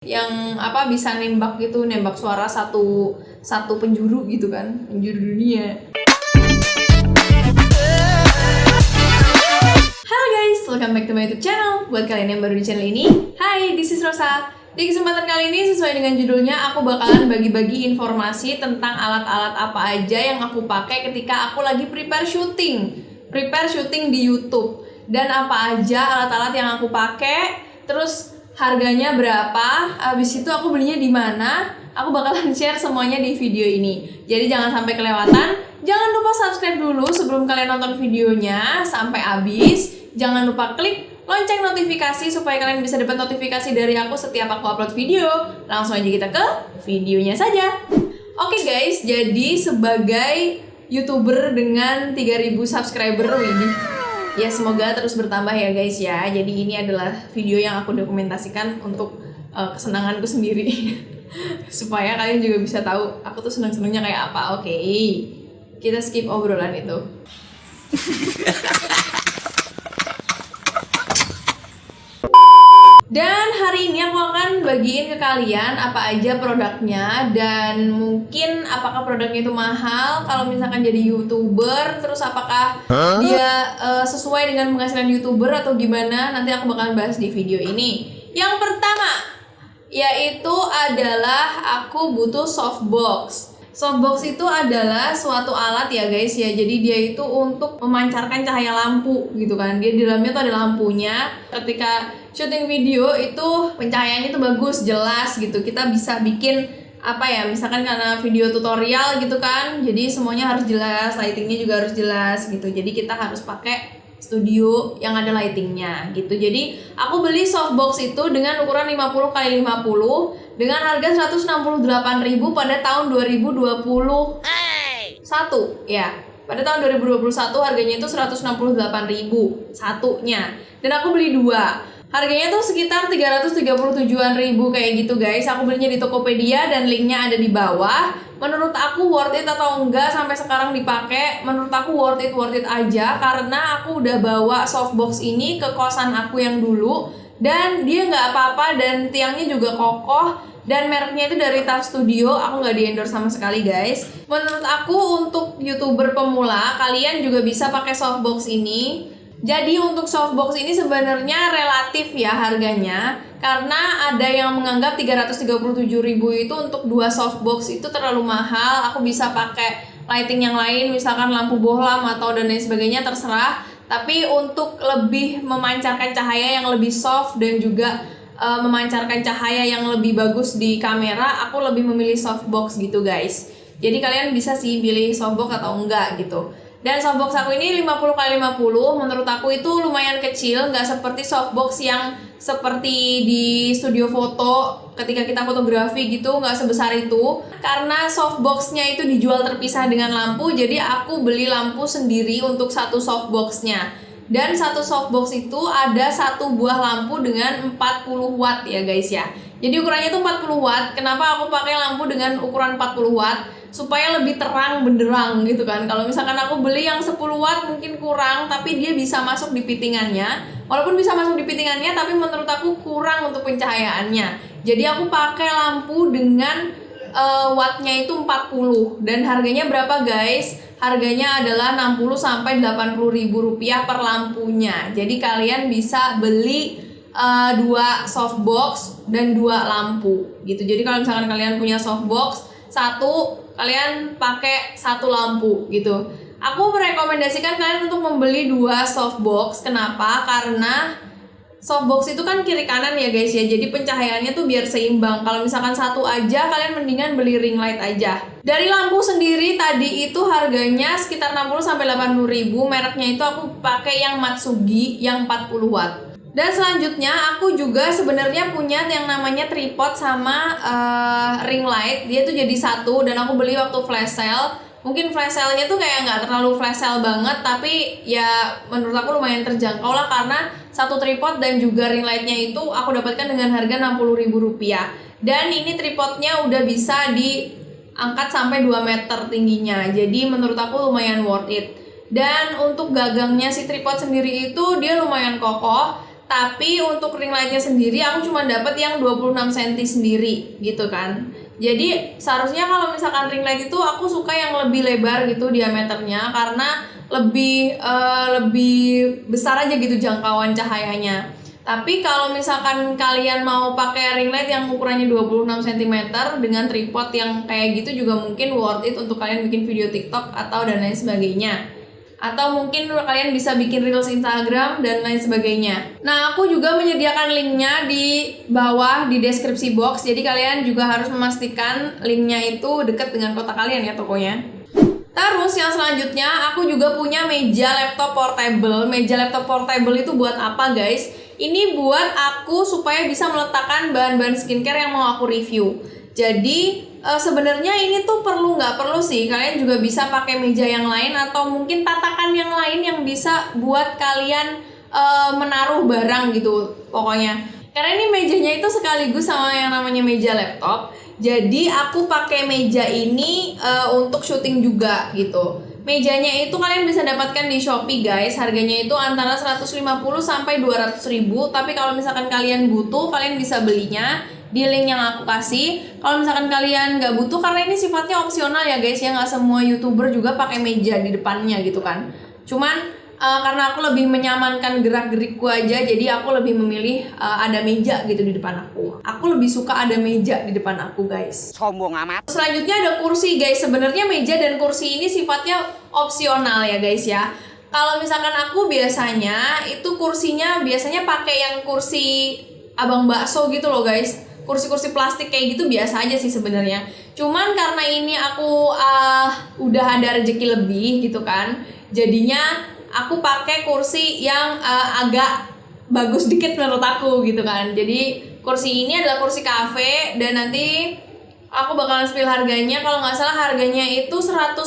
yang bisa nembak gitu, nembak suara satu penjuru gitu kan, penjuru dunia. Halo guys, welcome back to my YouTube channel. Buat kalian yang baru di channel ini, hi, this is Rosa. Di kesempatan kali ini sesuai dengan judulnya, aku bakalan bagi-bagi informasi tentang alat-alat apa aja yang aku pakai ketika aku lagi prepare syuting di YouTube, dan apa aja alat-alat yang aku pakai, terus harganya berapa, abis itu aku belinya di mana. Aku bakalan share semuanya di video ini. Jadi jangan sampai kelewatan. Jangan lupa subscribe dulu sebelum kalian nonton videonya sampai habis. Jangan lupa klik lonceng notifikasi supaya kalian bisa dapat notifikasi dari aku setiap aku upload video. Langsung aja kita ke videonya saja. Oke guys, jadi sebagai YouTuber dengan 3000 subscriber ini, ya semoga terus bertambah ya guys ya. Jadi ini adalah video yang aku dokumentasikan untuk kesenanganku sendiri. Supaya kalian juga bisa tahu aku tuh seneng-senengnya kayak apa. Oke, kita skip obrolan itu. Dan hari ini aku akan bagiin ke kalian apa aja produknya, dan mungkin apakah produknya itu mahal kalau misalkan jadi YouTuber, terus apakah dia sesuai dengan penghasilan YouTuber atau gimana, nanti aku bakalan bahas di video ini. Yang pertama yaitu adalah aku butuh softbox. Softbox itu adalah suatu alat ya guys ya. Jadi dia itu untuk memancarkan cahaya lampu gitu kan. Dia di dalamnya tuh ada lampunya. Ketika syuting video itu pencahayaannya tuh bagus, jelas gitu. Kita bisa bikin misalkan karena video tutorial gitu kan. Jadi semuanya harus jelas, lightingnya juga harus jelas gitu. Jadi kita harus pakai studio yang ada lightingnya gitu. Jadi aku beli softbox itu dengan ukuran 50x50 dengan harga 168.000 pada tahun 2021 ya. Pada tahun 2021 harganya itu 168.000 satunya. Dan aku beli dua. Harganya tuh sekitar 337-an ribu kayak gitu guys. Aku belinya di Tokopedia dan linknya ada di bawah. Menurut aku worth it atau enggak sampai sekarang dipakai? Menurut aku worth it aja, karena aku udah bawa softbox ini ke kosan aku yang dulu, dan dia nggak apa-apa, dan tiangnya juga kokoh, dan mereknya itu dari Tar Studio. Aku nggak di endorse sama sekali guys. Menurut aku untuk YouTuber pemula, kalian juga bisa pakai softbox ini. Jadi untuk softbox ini sebenarnya relatif ya harganya, karena ada yang menganggap 337.000 itu untuk dua softbox itu terlalu mahal. Aku bisa pakai lighting yang lain, misalkan lampu bohlam atau dan lain sebagainya, terserah. Tapi untuk lebih memancarkan cahaya yang lebih soft dan juga memancarkan cahaya yang lebih bagus di kamera, aku lebih memilih softbox gitu guys. Jadi kalian bisa sih pilih softbox atau enggak gitu. Dan softbox aku ini 50x50, menurut aku itu lumayan kecil, nggak seperti softbox yang seperti di studio foto ketika kita fotografi gitu, nggak sebesar itu. Karena softboxnya itu dijual terpisah dengan lampu, jadi aku beli lampu sendiri untuk satu softboxnya. Dan satu softbox itu ada satu buah lampu dengan 40 watt ya guys ya. Jadi ukurannya itu 40 watt. Kenapa aku pakai lampu dengan ukuran 40 watt? Supaya lebih terang benderang gitu kan. Kalau misalkan aku beli yang 10 watt mungkin kurang, tapi dia bisa masuk di fittingannya. Walaupun bisa masuk di fittingannya, tapi menurut aku kurang untuk pencahayaannya. Jadi aku pakai lampu dengan wattnya itu 40. Dan harganya berapa guys? Harganya adalah 60-80 ribu rupiah per lampunya. Jadi kalian bisa beli dua softbox dan dua lampu gitu. Jadi kalau misalkan kalian punya softbox satu, kalian pakai satu lampu gitu. Aku merekomendasikan kalian untuk membeli dua softbox. Kenapa? Karena softbox itu kan kiri kanan ya guys ya. Jadi pencahayaannya tuh biar seimbang. Kalau misalkan satu aja, kalian mendingan beli ring light aja. Dari lampu sendiri tadi itu harganya sekitar 60-80 ribu. Mereknya itu aku pakai yang Matsugi yang 40 watt. Dan selanjutnya aku juga sebenarnya punya yang namanya tripod sama ring light. Dia tuh jadi satu, dan aku beli waktu flash sale. Mungkin flash sale-nya tuh kayak nggak terlalu flash sale banget, tapi ya menurut aku lumayan terjangkau lah, karena satu tripod dan juga ring light-nya itu aku dapatkan dengan harga 60.000 rupiah. Dan ini tripodnya udah bisa diangkat sampai 2 meter tingginya. Jadi menurut aku lumayan worth it. Dan untuk gagangnya si tripod sendiri itu dia lumayan kokoh. Tapi untuk ring lightnya sendiri aku cuma dapat yang 26 cm sendiri gitu kan. Jadi seharusnya kalau misalkan ring light itu aku suka yang lebih lebar gitu diameternya, karena lebih besar aja gitu jangkauan cahayanya. Tapi kalau misalkan kalian mau pakai ring light yang ukurannya 26 cm dengan tripod yang kayak gitu juga mungkin worth it untuk kalian bikin video TikTok atau dan lain sebagainya. Atau mungkin kalian bisa bikin reels Instagram dan lain sebagainya. Nah, aku juga menyediakan linknya di bawah di deskripsi box. Jadi kalian juga harus memastikan linknya itu dekat dengan kota kalian ya tokonya. Terus yang selanjutnya aku juga punya meja laptop portable. Meja laptop portable itu buat apa guys? Ini buat aku supaya bisa meletakkan bahan-bahan skincare yang mau aku review. Jadi sebenarnya ini tuh nggak perlu sih, kalian juga bisa pakai meja yang lain atau mungkin tatakan yang lain yang bisa buat kalian menaruh barang gitu pokoknya. Karena ini mejanya itu sekaligus sama yang namanya meja laptop. Jadi aku pakai meja ini untuk syuting juga gitu. Mejanya itu kalian bisa dapatkan di Shopee guys. Harganya itu antara 150 sampai 200 ribu. Tapi kalau misalkan kalian butuh, kalian bisa belinya di link yang aku kasih. Kalau misalkan kalian nggak butuh, karena ini sifatnya opsional ya guys ya, nggak semua YouTuber juga pakai meja di depannya gitu kan. Cuman karena aku lebih menyamankan gerak-gerikku aja, jadi aku lebih memilih ada meja gitu di depan aku. Aku lebih suka ada meja di depan aku guys. Sombong amat. Selanjutnya ada kursi guys. Sebenarnya meja dan kursi ini sifatnya opsional ya guys ya. Kalau misalkan aku biasanya itu kursinya biasanya pakai yang kursi abang bakso gitu loh guys. Kursi-kursi plastik kayak gitu biasa aja sih sebenarnya. Cuman karena ini aku udah ada rezeki lebih gitu kan, jadinya aku pakai kursi yang agak bagus dikit menurut aku gitu kan. Jadi kursi ini adalah kursi cafe dan nanti aku bakalan spill harganya. Kalau nggak salah harganya itu 150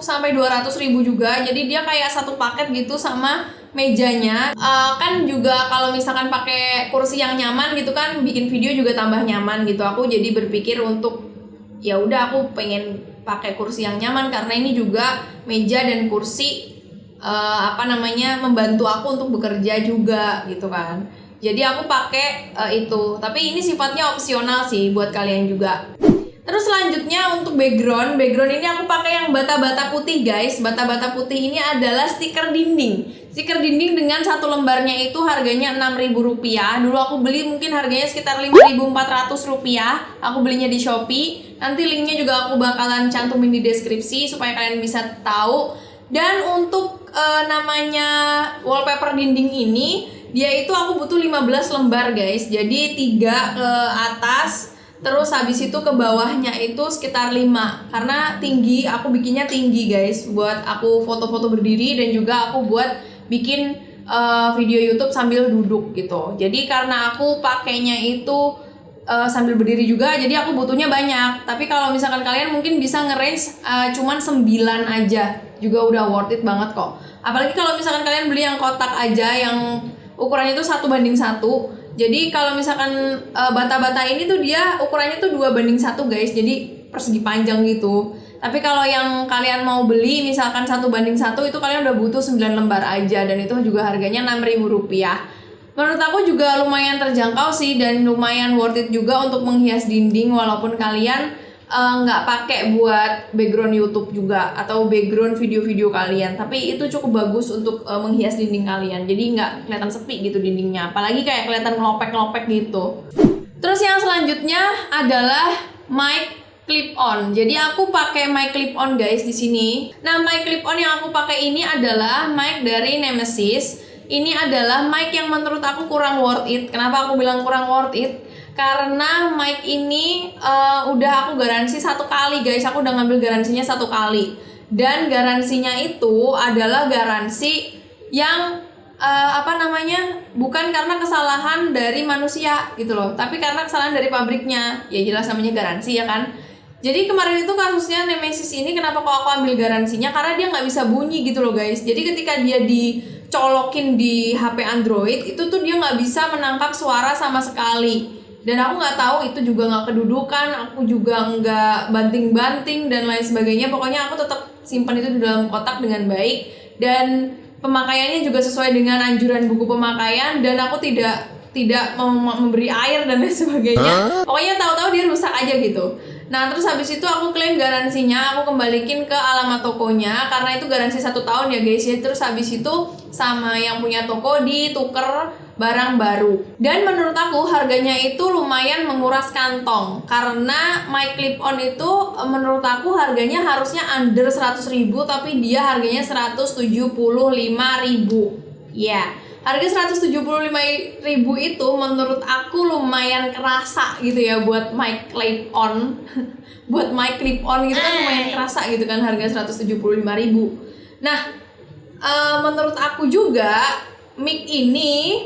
sampai 200 ribu juga. Jadi dia kayak satu paket gitu sama mejanya. Kan juga kalau misalkan pakai kursi yang nyaman gitu kan, bikin video juga tambah nyaman gitu. Aku jadi berpikir untuk ya udah aku pengen pakai kursi yang nyaman, karena ini juga meja dan kursi membantu aku untuk bekerja juga gitu kan. Jadi aku pakai itu. Tapi ini sifatnya opsional sih buat kalian juga. Terus selanjutnya untuk background ini aku pakai yang bata-bata putih guys. Bata-bata putih ini adalah stiker dinding. Stiker dinding dengan satu lembarnya itu harganya Rp6.000. Dulu aku beli mungkin harganya sekitar Rp5.400. Aku belinya di Shopee. Nanti linknya juga aku bakalan cantumin di deskripsi supaya kalian bisa tahu. Dan untuk namanya wallpaper dinding ini, dia itu aku butuh 15 lembar guys. Jadi 3 ke atas, terus habis itu ke bawahnya itu sekitar 5. Karena tinggi, aku bikinnya tinggi guys, buat aku foto-foto berdiri dan juga aku buat bikin video YouTube sambil duduk gitu. Jadi karena aku pakainya itu sambil berdiri juga, jadi aku butuhnya banyak. Tapi kalau misalkan kalian mungkin bisa nge-range cuman 9 aja, juga udah worth it banget kok. Apalagi kalau misalkan kalian beli yang kotak aja yang ukurannya itu 1:1. Jadi kalau misalkan bata-bata ini tuh dia ukurannya tuh 2:1 guys, jadi persegi panjang gitu. Tapi kalau yang kalian mau beli misalkan 1:1 itu kalian udah butuh 9 lembar aja, dan itu juga harganya Rp6.000. Menurut aku juga lumayan terjangkau sih, dan lumayan worth it juga untuk menghias dinding, walaupun kalian nggak pakai buat background YouTube juga atau background video-video kalian, tapi itu cukup bagus untuk menghias dinding kalian. Jadi nggak kelihatan sepi gitu dindingnya, apalagi kayak kelihatan ngelopek-ngelopek gitu. Terus yang selanjutnya adalah mic clip-on. Jadi aku pakai mic clip-on guys di sini. Nah, mic clip-on yang aku pakai ini adalah mic dari Nemesis. Ini adalah mic yang menurut aku kurang worth it. Kenapa aku bilang kurang worth it? Karena mic ini udah aku garansi 1 kali guys. Aku udah ngambil garansinya 1 kali. Dan garansinya itu adalah garansi yang bukan karena kesalahan dari manusia gitu loh, tapi karena kesalahan dari pabriknya. Ya jelas namanya garansi ya kan. Jadi kemarin itu kasusnya Nemesis ini, kenapa kok aku ambil garansinya? Karena dia nggak bisa bunyi gitu loh guys. Jadi ketika dia dicolokin di HP Android itu tuh dia nggak bisa menangkap suara sama sekali. Dan aku nggak tahu itu juga nggak kedudukan, aku juga nggak banting-banting dan lain sebagainya. Pokoknya aku tetap simpan itu di dalam kotak dengan baik. Dan pemakaiannya juga sesuai dengan anjuran buku pemakaian, dan aku tidak memberi air dan lain sebagainya. Pokoknya tahu-tahu dia rusak aja gitu. Nah terus habis itu aku klaim garansinya, aku kembalikin ke alamat tokonya karena itu garansi 1 tahun ya guys ya. Terus habis itu sama yang punya toko dituker barang baru. Dan menurut aku harganya itu lumayan menguras kantong karena mic clip on itu menurut aku harganya harusnya under 100.000 tapi dia harganya 175.000. Ya, harga 175.000 itu menurut aku lumayan kerasa gitu ya buat mic clip on. Buat mic clip on gitu kan lumayan kerasa gitu kan harga 175.000. Nah, menurut aku juga mic ini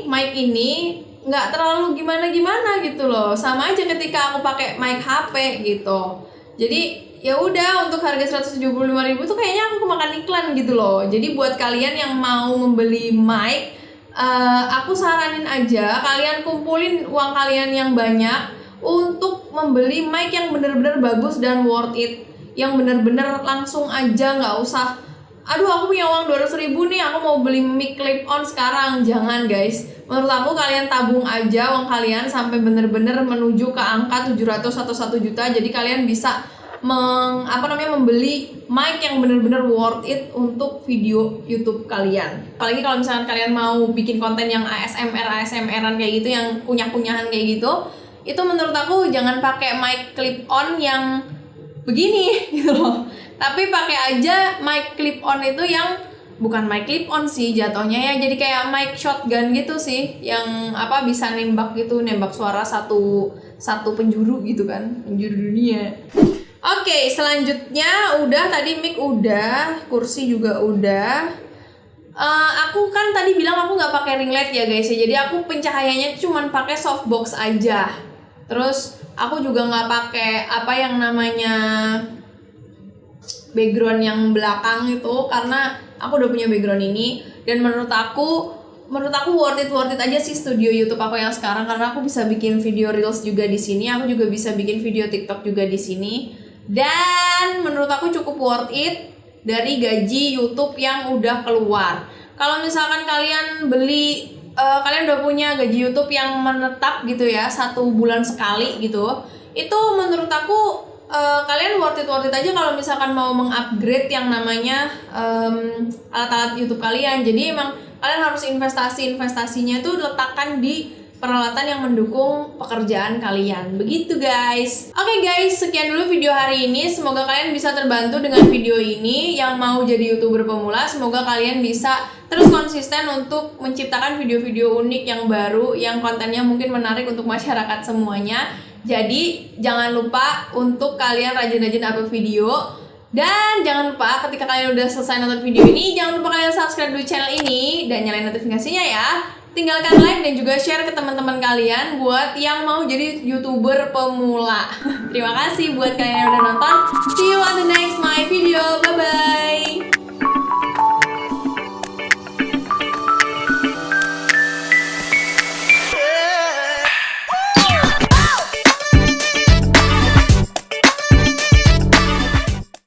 nggak terlalu gimana-gimana gitu loh. Sama aja ketika aku pakai mic HP gitu. Jadi ya udah, untuk harga 175.000 tuh kayaknya aku kemakan iklan gitu loh. Jadi buat kalian yang mau membeli mic, aku saranin aja kalian kumpulin uang kalian yang banyak untuk membeli mic yang bener-bener bagus dan worth it, yang bener-bener langsung aja, nggak usah aduh aku punya uang 200.000 nih aku mau beli mic clip on sekarang. Jangan guys, menurut aku kalian tabung aja uang kalian sampai bener-bener menuju ke angka 700 atau 1 juta, jadi kalian bisa membeli mic yang bener-bener worth it untuk video YouTube kalian. Apalagi kalau misalkan kalian mau bikin konten yang ASMR-an kayak gitu, yang kunyah-kunyahan kayak gitu, itu menurut aku jangan pakai mic clip on yang begini gitu loh. Tapi pakai aja mic clip on itu yang bukan mic clip on sih jatuhnya ya, jadi kayak mic shotgun gitu sih, yang bisa nembak gitu, nembak suara satu penjuru gitu kan, penjuru dunia. Oke, selanjutnya udah tadi mic udah, kursi juga udah. Aku kan tadi bilang aku nggak pakai ring light ya guys ya, jadi aku pencahayanya cuman pakai softbox aja. Terus aku juga nggak pakai yang namanya background yang belakang itu karena aku udah punya background ini, dan menurut aku worth it aja sih studio YouTube aku yang sekarang, karena aku bisa bikin video reels juga di sini, aku juga bisa bikin video TikTok juga di sini, dan menurut aku cukup worth it dari gaji YouTube yang udah keluar. Kalau misalkan kalian beli kalian udah punya gaji YouTube yang menetap gitu ya, 1 bulan sekali gitu, itu menurut aku kalian worth it aja kalau misalkan mau mengupgrade yang namanya alat-alat YouTube kalian. Jadi emang kalian harus investasinya itu letakkan di peralatan yang mendukung pekerjaan kalian. Begitu guys. Oke guys, sekian dulu video hari ini. Semoga kalian bisa terbantu dengan video ini. Yang mau jadi YouTuber pemula, semoga kalian bisa terus konsisten untuk menciptakan video-video unik yang baru, yang kontennya mungkin menarik untuk masyarakat semuanya. Jadi jangan lupa untuk kalian rajin-rajin upload video. Dan jangan lupa ketika kalian udah selesai nonton video ini, jangan lupa kalian subscribe dulu channel ini dan nyalain notifikasinya ya. Tinggalkan like dan juga share ke teman-teman kalian buat yang mau jadi YouTuber pemula. Terima kasih buat kalian yang udah nonton. See you on the next my video. Bye bye.